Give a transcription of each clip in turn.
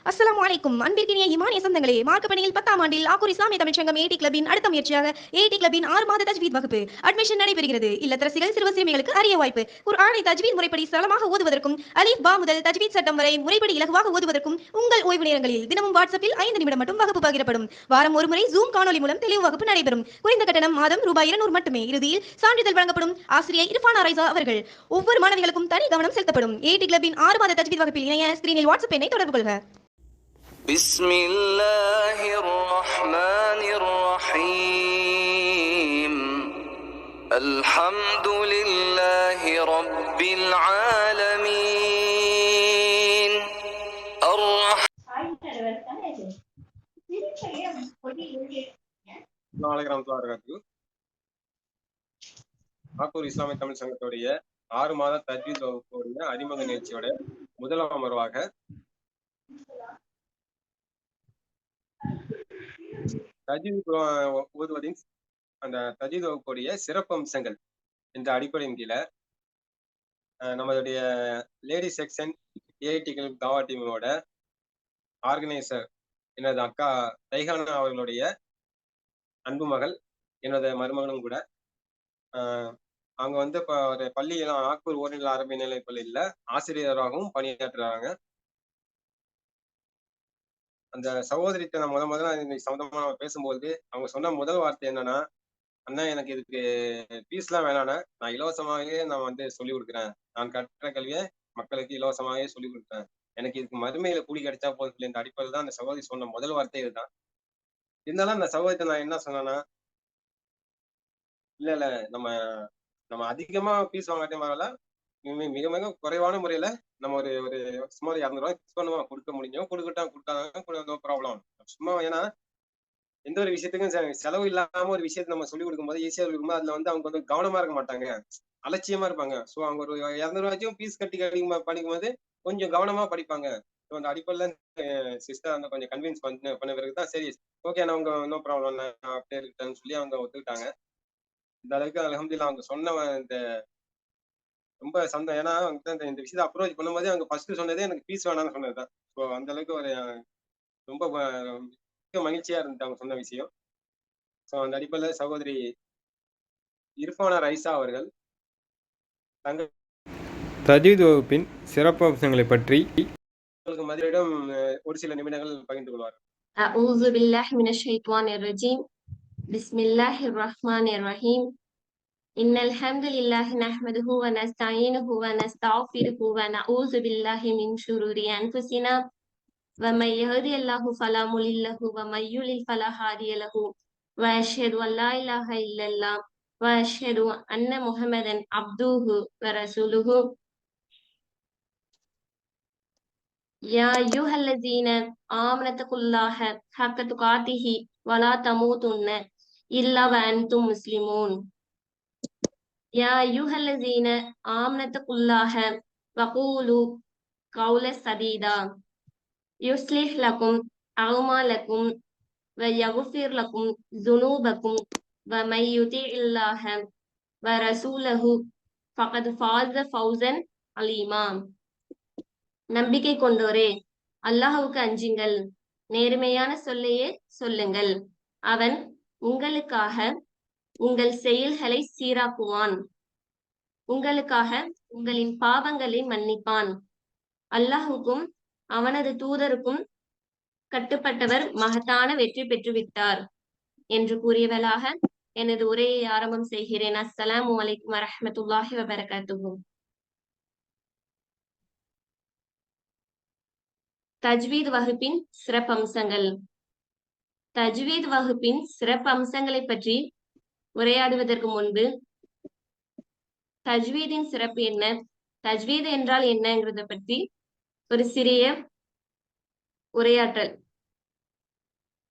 அஸ்ஸலாமு அலைக்கும். அன்பிற்கினிய இமானிய சொந்தங்களே, மார்க்க பணியில் 10ஆம் ஆண்டில் ஆக்கூர் இஸ்லாமிய தமிழ்ச் சங்கம் ஏடி கிளப்பின் அடுத்த முயற்சியாக ஏடி கிளப்பின் 6 மாத தஜ்வீத் வகுப்பு அட்மிஷன் நடைபெறுகிறது. இல்லத்தரசிகள், சிறுவர் சிறுமிகளுக்கு அரிய வாய்ப்பு. குர்ஆனை தஜ்வீத் முறைப்படி சரளமாக ஓதுவதற்கும், அலிஃப் பா முதல் தஜ்வீத் சட்டம் வரை முறைப்படி இலகுவாக ஓதுவதற்கும் உங்கள் ஓய்வு நேரங்களில் தினமும் வாட்ஸ்அப்பில் 5 நிமிடம் மட்டும் வகுப்பு பகிரப்படும். வாரம் ஒரு முறை ஜூம் காணொலி மூலம் தெளிவு வகுப்பு நடைபெறும். குறைந்த கட்டணம் மாதம் ரூபாய் 200 மட்டுமே. இறுதியில் சான்றிதழ் வழங்கப்படும். ஆசிரியர் இர்ஃபானா ரைசா அவர்கள். ஒவ்வொரு மாணவிகளுக்கும் தனி கவனம் செலுத்தப்படும். ஏடி கிளப்பின் 6 மாத தஜ்வீத் வகுப்பில் இணைய ஸ்கிரீனில் வாட்ஸ்அப் எண்ணை தொடர்பு கொள்க. بسم الله الرحمن الرحيم الحمد لله رب العالمين ஆக்கூர் இஸ்லாமிய தமிழ் சங்கத்துடைய 6 மாத தஜ்வீத் வகுப்புடைய அறிமுக நிகழ்ச்சியோட முதலாம் அமர்வாக தஜ்வீத் ஓதுவதின் அந்த தஜ்வீத் வகுப்புடைய சிறப்பு அம்சங்கள் என்ற அடிப்படையின் கீழே நம்மளுடைய லேடி செக்ஷன் ஏஐடிகள் தாவா டீமோட ஆர்கனைசர் எனது அக்கா ரைஹானா அவர்களுடைய அன்பு மகள் எனது மருமகனும் கூட அவங்க வந்து இப்போ ஒரு பள்ளியெல்லாம் ஆக்கூர் ஓரிநில அரபிய நிலை பள்ளியில ஆசிரியராகவும் பணியாற்றுறாங்க. அந்த சகோதரிட்ட நான் முதல்ல இன்னைக்கு சம்பந்தமா நம்ம பேசும்போது அவங்க சொன்ன முதல் வார்த்தை என்னன்னா, அண்ணா எனக்கு இதுக்கு ஃபீஸ்லாம் வேணாண்ணா, நான் இலவசமாகவே நான் வந்து சொல்லி கொடுக்குறேன். நான் கற்ற கல்வியை மக்களுக்கு இலவசமாகவே சொல்லி கொடுக்குறேன். எனக்கு இதுக்கு மறுமையில கூலி கிடைச்சா போதும் என்ற அடிப்படையில் தான் அந்த சகோதரி சொன்ன முதல் வார்த்தை இதுதான். இருந்தாலும் அந்த சகோதரிட்ட நான் என்ன சொன்னேன்னா, இல்ல நம்ம நம்ம அதிகமா ஃபீஸ் வாங்காட்டே வரல, மிக மிக குறைவான முறையில நம்ம ஒரு ஒரு சுமார் 200 ரூபாய் ஃபிக்ஸ் பண்ணுவோம். கொடுக்க முடியும் கொடுத்தாங்க நோ ப்ராப்ளம். சும்மா ஏன்னா எந்த ஒரு விஷயத்துக்கும் செலவு இல்லாம ஒரு விஷயத்தை நம்ம சொல்லிக் கொடுக்கும் போது ஈஸியா இருக்கும்போது அதுல வந்து அவங்க வந்து கவனமா இருக்க மாட்டாங்க, அலட்சியமா இருப்பாங்க. ஸோ அவங்க ஒரு 200 ரூபாய்க்கும் ஃபீஸ் கட்டி படிக்கும் போது கொஞ்சம் கவனமா படிப்பாங்க. ஸோ அந்த அடிப்படையில சிஸ்டர் வந்து கொஞ்சம் கன்வின்ஸ் பண்ண பிறகு தான் சரி ஓகே நான் அவங்க நோ ப்ராப்ளம் அப்படியே இருக்கேன்னு சொல்லி அவங்க ஒத்துக்கிட்டாங்க. இந்த அளவுக்கு அல்ஹம்துலில்லாஹ் அவங்க சொன்ன இந்த ரொம்ப சந்தோஷம். ஏன்னா இந்த விஷயத்தை அப்ரோச் பண்ணும்போதே அவங்க ஃபர்ஸ்ட் சொன்னதே எனக்கு ஃபீஸ் வேணாம்னு சொன்னதுதான். ஸோ அந்த அளவுக்கு ஒரு ரொம்ப மிக மகிழ்ச்சியா இருந்துச்சு அவங்க சொன்ன விஷயம். ஸோ அந்த அடிப்படையில் சகோதரி இர்ஃபானா ரைசா அவர்கள் தஜ்வீத் வகுப்பின் சிறப்பு அம்சங்களை பற்றி உங்களுக்கு மதியிடம் ஒரு சில நிமிடங்கள் பகிர்ந்து கொள்வார். أعوذ بالله من الشيطان الرجيم بسم الله الرحمن الرحيم إن الحمد لله نحمده ونستعينه ونستغفره ونعوذ بالله من شرور أنفسنا ومن يهدي الله فلا مضل له ومن يضلل فلا هادي له وأشهد أن لا إله إلا الله وأشهد أن محمدا عبده ورسوله يا أيها الذين آمنوا اتقوا الله حق تقاته ولا تموتن إلا وأنتم مسلمون يا أيها الذين آمنوا اتقوا الله وقولوا قولا سديدا يصلح لكم أعمالكم ويغفر لكم ذنوبكم ومن يطع الله ورسوله فقد فاز فوزا عظيما. நம்பிக்கை கொண்டோரே, அல்லாஹ்வுக்கு அஞ்சுங்கள், நேர்மையான சொல்லையே சொல்லுங்கள். அவன் உங்களுக்காக உங்கள் செயல்களை சீராக்குவான், உங்களுக்காக உங்களின் பாவங்களை மன்னிப்பான். அல்லாஹ்வுக்கும் அவனது தூதருக்கும் கட்டுப்பட்டவர் மகத்தான வெற்றி பெற்றுவிட்டார் என்று கூறியவளாக எனது உரையை ஆரம்பம் செய்கிறேன். அஸ்ஸலாமு அலைக்கும் வரஹ்மத்துல்லாஹி வபரகாத்துஹு. தஜ்வீத் வகுப்பின் சிறப்பம்சங்கள். தஜ்வீத் வகுப்பின் சிறப்பம்சங்களை பற்றி உரையாடுவதற்கு முன்பு தஜ்வீதின் சிறப்பு என்ன, தஜ்வீத் என்றால் என்னங்கிறத பற்றி ஒரு சிறிய உரையாற்றல்.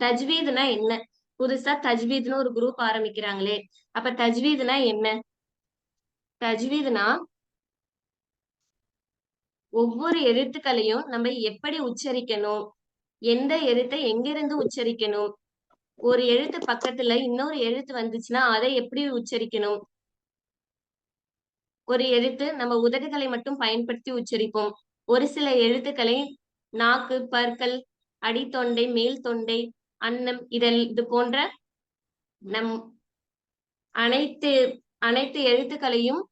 தஜ்வீத்னா என்ன? புதுசா தஜ்வீத்னு ஒரு குரூப் ஆரம்பிக்கிறாங்களே, அப்ப தஜ்வீத்னா என்ன? தஜ்வீத்னா ஒவ்வொரு எழுத்துக்களையும் நம்ம எப்படி உச்சரிக்கணும், எந்த எழுத்தை எங்கிருந்து உச்சரிக்கணும், ஒரு எழுத்து பக்கத்துல இன்னொரு எழுத்து வந்துச்சுன்னா அதை எப்படி உச்சரிக்கணும், ஒரு எழுத்து நம்ம உதடுகளை மட்டும் பயன்படுத்தி உச்சரிப்போம், ஒரு சில எழுத்துக்களை நாக்கு, பற்கள், அடித்தொண்டை, மேல் தொண்டை, அன்னம் இது போன்ற நம் அனைத்து அனைத்து எழுத்துக்களையும்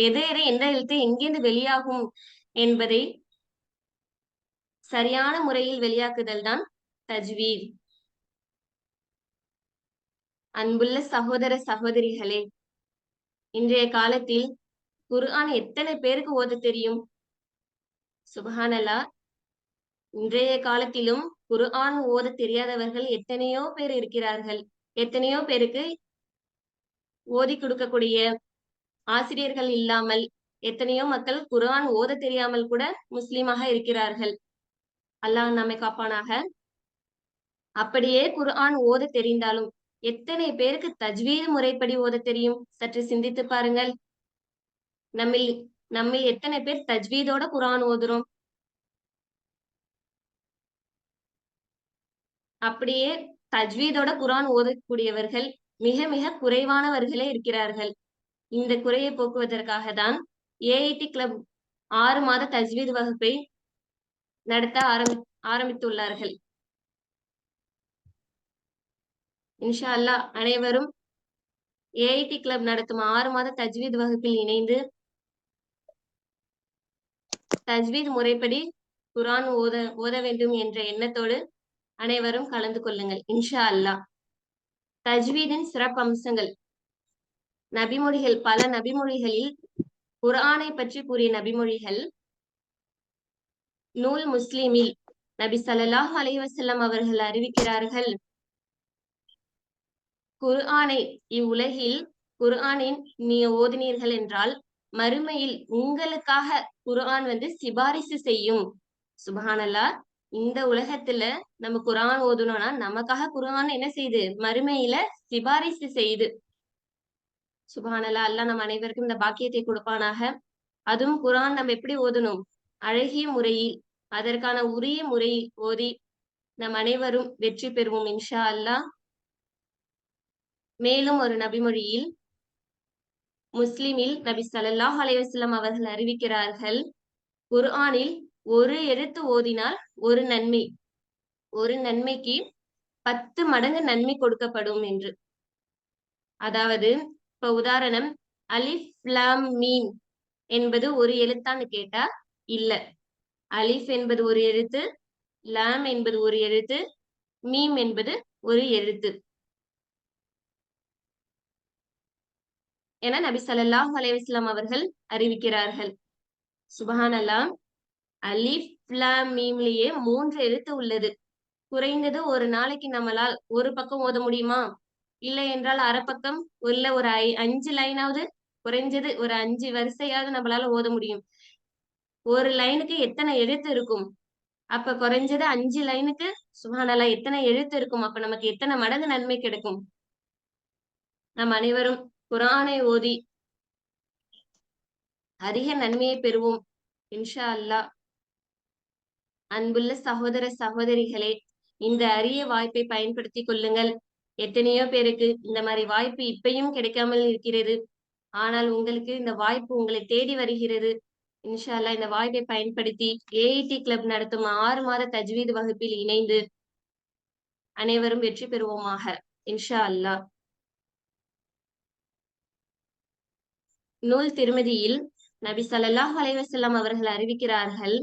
எது எந்த எழுத்து எங்கிருந்து வெளியாகும் என்பதை சரியான முறையில் வெளியாக்குதல் தான் தஜ்வீத். அன்புள்ள சகோதர சகோதரிகளே, இன்றைய காலத்தில் குர்ஆன் எத்தனை பேருக்கு ஓத தெரியும்? சுப்ஹானல்லாஹ். இன்றைய காலத்திலும் குர்ஆன் ஓத தெரியாதவர்கள் எத்தனையோ பேர் இருக்கிறார்கள். எத்தனையோ பேருக்கு ஓதி கொடுக்கக்கூடிய ஆசிரியர்கள் இல்லாமல் எத்தனையோ மக்கள் குர்ஆன் ஓத தெரியாமல் கூட முஸ்லீமாக இருக்கிறார்கள். அல்லாஹ் நம்மை காப்பானாக. அப்படியே குர்ஆன் ஓத தெரிந்தாலும் எத்தனை பேருக்கு தஜ்வீத் முறைப்படி ஓத தெரியும்? சற்று சிந்தித்து பாருங்கள். நம்மில் எத்தனை பேர் தஜ்வீதோட குர்ஆன் ஓதுறோம்? அப்படியே தஜ்வீதோட குர்ஆன் ஓதக்கூடியவர்கள் மிக மிக குறைவானவர்களே இருக்கிறார்கள். இந்த குறையை போக்குவதற்காக தான் ஏஐடி கிளப் 6 மாத தஜ்வீத் வகுப்பை நடத்த ஆரம்பித்துள்ளார்கள். இன்ஷா அல்லாஹ் அனைவரும் ஏஐடி கிளப் நடத்தும் 6 மாத தஜ்வீத் வகுப்பில் இணைந்து தஜ்வீத் முறைப்படி குர்ஆன் ஓத வேண்டும் என்ற எண்ணத்தோடு அனைவரும் கலந்து கொள்ளுங்கள் இன்ஷா அல்லாஹ். தஜ்வீதின் சிறப்பு அம்சங்கள். நபிமொழிகள். பல நபிமொழிகளில் குர்ஆனை பற்றி கூறிய நபிமொழிகள். நூல் முஸ்லிமில் நபி ஸல்லல்லாஹு அலைஹி வஸல்லம் அவர்கள் அறிவிக்கிறார்கள், குர்ஆனை இவ்வுலகில் குர்ஆனின் நீ ஓதினீர்கள் என்றால் மறுமையில் உங்களுக்காக குர்ஆன் சிபாரிசு செய்யும். சுப்ஹானல்லாஹ். இந்த உலகத்துல நம்ம குர்ஆன் ஓதுனோம்னா நமக்காக குர்ஆன் என்ன செய்யுது? மறுமையில சிபாரிசு செய்யுது. சுப்ஹானல்லாஹ். அல்லாஹ் நம் அனைவருக்கும் இந்த பாக்கியத்தை கொடுப்பானாக. அதுவும் குர்ஆன் நம்ம எப்படி ஓதணும்? அழகிய முறையில், அதற்கான உரிய முறையில் ஓதி நம் அனைவரும் வெற்றி பெறுவோம் இன்ஷா அல்லாஹ். மேலும் ஒரு நபிமொழியில் முஸ்லிமில் நபி ஸல்லல்லாஹு அலைஹி வஸல்லம் அவர்கள் அறிவிக்கிறார்கள், குர்ஆனில் ஒரு எழுத்து ஓதினால் ஒரு நன்மை, ஒரு நன்மைக்கு 10 மடங்கு நன்மை கொடுக்கப்படும் என்று. அதாவது இப்ப உதாரணம், அலிஃப் லாம் மீம் என்பது ஒரு எழுத்தான்னு கேட்டா இல்ல. அலிஃப் என்பது ஒரு எழுத்து, லாம் என்பது ஒரு எழுத்து, மீம் என்பது ஒரு எழுத்து. என நபி ஸல்லல்லாஹு அலைஹி வஸல்லம் அவர்கள் அறிவிக்கிறார்கள். சுப்ஹானல்லாஹ். அலிஃப் லாம் மீம்லயே 3 எழுத்து உள்ளது. குறைந்தது ஒரு நாளைக்கு நம்மளால் ஒரு பக்கம் ஓத முடியுமா? இல்லை என்றால் அரை பக்கம், இல்ல ஒரு 5 லைனாவது, குறைஞ்சது ஒரு 5 வரிசையாவது நம்மளால ஓத முடியும். ஒரு லைனுக்கு எத்தனை எழுத்து இருக்கும்? அப்ப குறைஞ்சது 5 லைனுக்கு சுப்ஹானல்லாஹ் எத்தனை எழுத்து இருக்கும்? அப்ப நமக்கு எத்தனை மடங்கு நன்மை கிடைக்கும்? நம் அனைவரும் குர்ஆனை ஓதி அதிக நன்மையை பெறுவோம் இன்ஷா அல்லாஹ். அன்புள்ள சகோதர சகோதரிகளே, இந்த அரிய வாய்ப்பை பயன்படுத்திக் கொள்ளுங்கள். எத்தனையோ பேருக்கு இந்த மாதிரி வாய்ப்பு இப்பயும் கிடைக்காமல் இருக்கிறது. ஆனால் உங்களுக்கு இந்த வாய்ப்பு உங்களை தேடி வருகிறது. இன்ஷா அல்லாஹ் இந்த வாய்ப்பை பயன்படுத்தி ஏஐடி கிளப் நடத்தும் 6 மாத தஜ்வீத் வகுப்பில் இணைந்து அனைவரும் வெற்றி பெறுவோமாக இன்ஷா அல்லாஹ். நூல் திருமதியில் நபி ஸல்லல்லாஹு அலைஹி வஸல்லம் அவர்கள் அறிவிக்கிறார்கள்,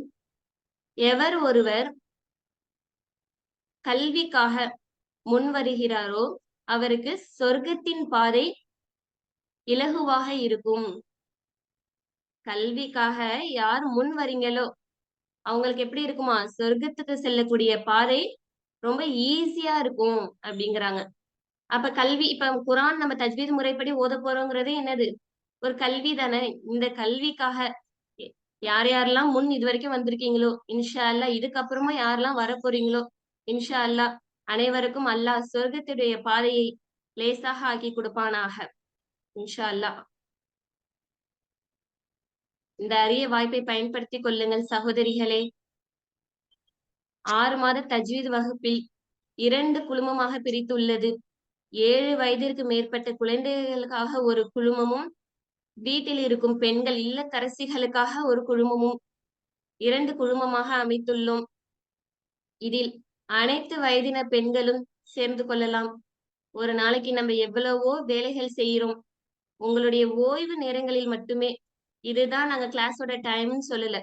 எவர் ஒருவர் கல்விக்காக முன் வருகிறாரோ அவருக்கு சொர்க்கத்தின் பாதை இலகுவாக இருக்கும். கல்விக்காக யார் முன் வரீங்களோ அவங்களுக்கு எப்படி இருக்குமா? சொர்க்கத்துக்கு செல்லக்கூடிய பாதை ரொம்ப ஈஸியா இருக்கும் அப்படிங்கிறாங்க. அப்ப கல்வி, இப்ப குர்ஆன் நம்ம தஜ்வீத் முறைப்படி ஓத போறோங்கிறது என்னது? ஒரு கல்வி தானே. இந்த கல்விக்காக யார் யாரெல்லாம் முன் இது வரைக்கும் வந்திருக்கீங்களோ, இன்ஷா அல்லாஹ் இதுக்கப்புறமா யாரெல்லாம் வர போறீங்களோ, இன்ஷா அல்லாஹ் அனைவருக்கும் அல்லாஹ் சொர்க்கத்துடைய பாதையை லேசாக ஆக்கி கொடுப்பானாக இன்ஷா அல்லாஹ். இந்த அரிய வாய்ப்பை பயன்படுத்திக் கொள்ளுங்கள் சகோதரிகளே. 6 மாத தஜ்வீத் வகுப்பில் 2 குழுமமாக பிரித்துள்ளது. 7 வயதிற்கு மேற்பட்ட குழந்தைகளுக்காக ஒரு குழுமமும், வீட்டில் இருக்கும் பெண்கள் இல்லத்தரசிகளுக்காக ஒரு குழுமமும் 2 குழுமமாக அமைத்துள்ளோம். இதில் அனைத்து வயதினர் பெண்களும் சேர்ந்து கொள்ளலாம். ஒரு நாளைக்கு நம்ம எவ்வளவோ வேலைகள் செய்யறோம். உங்களுடைய ஓய்வு நேரங்களில் மட்டுமே, இதுதான் நாங்க கிளாஸோட டைம்னு சொல்லல.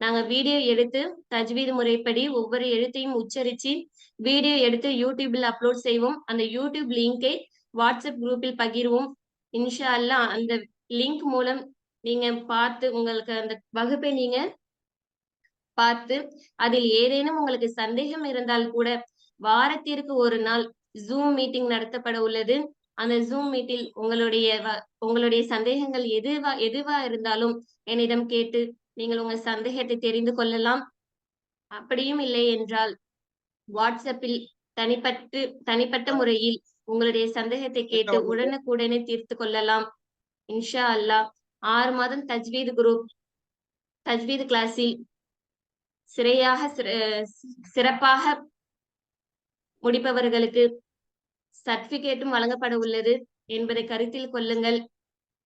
நாங்க வீடியோ எடுத்து தஜ்வீத் முறைப்படி ஒவ்வொரு எழுத்தையும் உச்சரிச்சு வீடியோ எடுத்து யூடியூபில் அப்லோட் செய்வோம். அந்த யூடியூப் லிங்கை வாட்ஸ்அப் குரூப்பில் பகிர்வோம். இன்ஷா அல்லாஹ் அந்த லிங்க் மூலம் நீங்க பார்த்து உங்களுக்கு அந்த வகுப்பை நீங்க பார்த்து அதில் ஏதேனும் உங்களுக்கு சந்தேகம் இருந்தால் கூட வாரத்திற்கு ஒரு நாள் ஜூம் மீட்டிங் நடத்தப்பட உள்ளது. அந்த ஜூம் மீட்டில் உங்களுடைய சந்தேகங்கள் எதுவா இருந்தாலும் என்னிடம் கேட்டு நீங்கள் உங்கள் சந்தேகத்தை தெரிந்து கொள்ளலாம். அப்படியும் இல்லை என்றால் வாட்ஸ்அப்பில் தனிப்பட்ட முறையில் உங்களுடைய சந்தேகத்தை கேட்டு உடனுக்குடனே தீர்த்து கொள்ளலாம். இன்ஷா அல்லாஹ் 6 மாதம் தஜ்வீத் கிளாஸில் சிறப்பாக முடிப்பவர்களுக்கு சர்டிபிகேட்டும் வழங்கப்பட உள்ளது என்பதை கருத்தில் கொள்ளுங்கள்.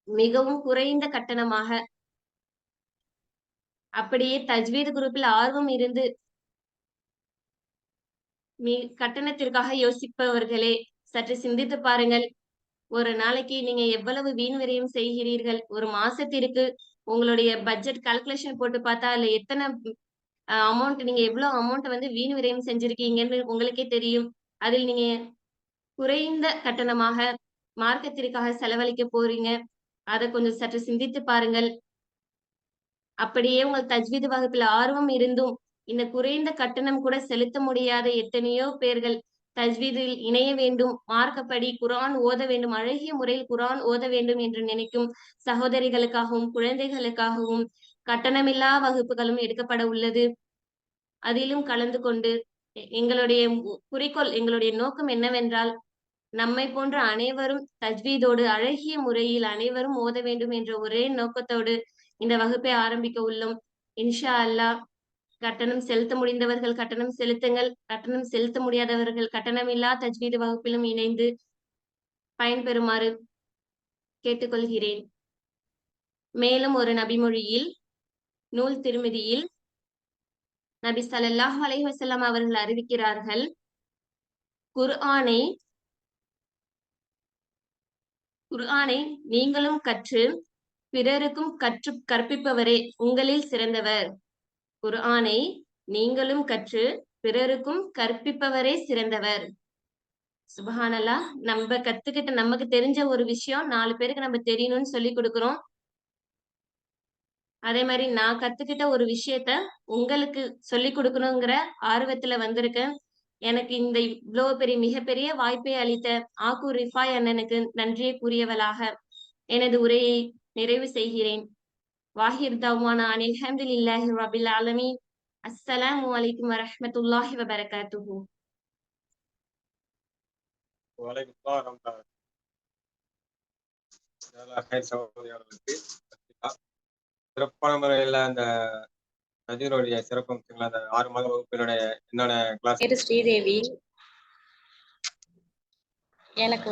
மிகவும் குறைந்த கட்டணமாக. அப்படியே தஜ்வீத் குரூப்பில் ஆர்வம் இருந்து கட்டணத்திற்காக யோசிப்பவர்களே சற்று சிந்தித்து பாருங்கள். ஒரு நாளைக்கு நீங்க எவ்வளவு வீண் விரயம் செய்கிறீர்கள்? ஒரு மாசத்திற்கு உங்களுடைய பட்ஜெட் கால்குலேஷன் போட்டு பார்த்தா அதுல எத்தனை அமௌண்ட், நீங்க எவ்வளவு அமௌண்ட் வீண் விரயம் செஞ்சிருக்கீங்கன்னு உங்களுக்கே தெரியும். அதில் நீங்க குறைந்த கட்டணமாக மார்க்கத்திற்காக செலவழிக்க போறீங்க. அதை கொஞ்சம் சற்று சிந்தித்து பாருங்கள். அப்படியே உங்கள் தஜ்வீத் வகுப்பில் ஆர்வம் இருந்தும் இந்த குறைந்த கட்டணம் கூட செலுத்த முடியாத எத்தனையோ பேர்கள் தஜ்வீதில் இணைய வேண்டும், மார்க்கப்படி குர்ஆன் ஓத வேண்டும், அழகிய முறையில் குர்ஆன் ஓத வேண்டும் என்று நினைக்கும் சகோதரிகளுக்காகவும் குழந்தைகளுக்காகவும் கட்டணமில்லா வகுப்புகளும் எடுக்கப்பட உள்ளது. அதிலும் கலந்து கொண்டு எங்களுடைய குறிக்கோள், எங்களுடைய நோக்கம் என்னவென்றால் நம்மை போன்ற அனைவரும் தஜ்வீதோடு அழகிய முறையில் அனைவரும் ஓத வேண்டும் என்ற ஒரே நோக்கத்தோடு இந்த வகுப்பை ஆரம்பிக்க உள்ளோம். இன்ஷா அல்லாஹ் கட்டணம் செலுத்த முடிந்தவர்கள் கட்டணம் செலுத்துங்கள். கட்டணம் செலுத்த முடியாதவர்கள் கட்டணமில்லா தஜ்வீத் வகுப்பிலும் இணைந்து பயன்பெறுமாறு கேட்டுக்கொள்கிறேன். மேலும் ஒரு நபிமொழியில், நூல் திருமிதியில் நபி ஸல்லல்லாஹு அலைஹி வஸல்லம் அவர்கள் அறிவிக்கிறார்கள், குர்ஆனை நீங்களும் கற்று பிறருக்கும் கற்பிப்பவரே உங்களில் சிறந்தவர். குர்ஆனை நீங்களும் கற்று பிறருக்கும் கற்பிப்பவரே சிறந்தவர். சுப்ஹானல்லாஹ். நம்ம கத்துக்கிட்ட நமக்கு தெரிஞ்ச ஒரு விஷயம் 4 பேருக்கு நம்ம தெரியணும்னு சொல்லி கொடுக்கிறோம். அதே மாதிரி நான் கத்துக்கிட்ட ஒரு விஷயத்த உங்களுக்கு சொல்லி கொடுக்கணுங்கிற ஆர்வத்துல வந்திருக்கேன். எனக்கு இந்த இவ்வளவு பெரிய மிகப்பெரிய வாய்ப்பை அளித்த ஆக்கூர் ரிஃபாய் அண்ணனுக்கு நன்றியை கூறியவளாக எனது உரையை நிறைவு செய்கிறேன். வாஹிர் தவ்வானா அனில் ஹம்துலில்லாஹி ரபில் ஆலமீன். அஸ்ஸலாமு அலைக்கும் வரஹ்மத்துல்லாஹி வபரகாத்துஹு. சிறப்பான முறையில அந்த நஜீருடைய சிறப்பு அம்சங்கள், அந்த 6 மாத வகுப்பினுடைய என்னென்ன கிளாஸ். பேரு ஸ்ரீதேவி. எனக்கு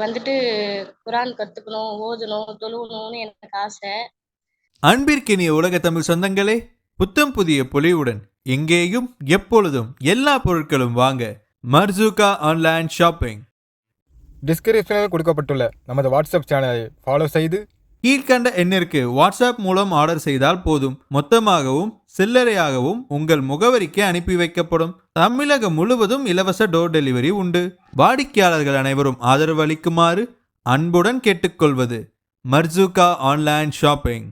குர்ஆன் கத்துக்கணும், ஓதணும், தொழுவணும்னு எனக்கு ஆசை. அன்பிற்கினிய உலக தமிழ் சொந்தங்களே, புத்தம் புதிய பொலிவுடன் எங்கேயும் எப்பொழுதும் எல்லா பொருட்களும் வாங்க மர்சூகா ஆன்லைன் ஷாப்பிங். டிஸ்கிரிப்ஷனில் கொடுக்கப்பட்டுள்ள நமது வாட்ஸ்அப் சேனலை ஃபாலோ செய்து கீழ்கண்ட எண்ணிற்கு வாட்ஸ்அப் மூலம் ஆர்டர் செய்தால் போதும். மொத்தமாகவும் சில்லறையாகவும் உங்கள் முகவரிக்கு அனுப்பி வைக்கப்படும். தமிழகம் முழுவதும் இலவச டோர் டெலிவரி உண்டு. வாடிக்கையாளர்கள் அனைவரும் ஆதரவு அளிக்குமாறு அன்புடன் கேட்டுக்கொள்வது மர்சூகா ஆன்லைன் ஷாப்பிங்.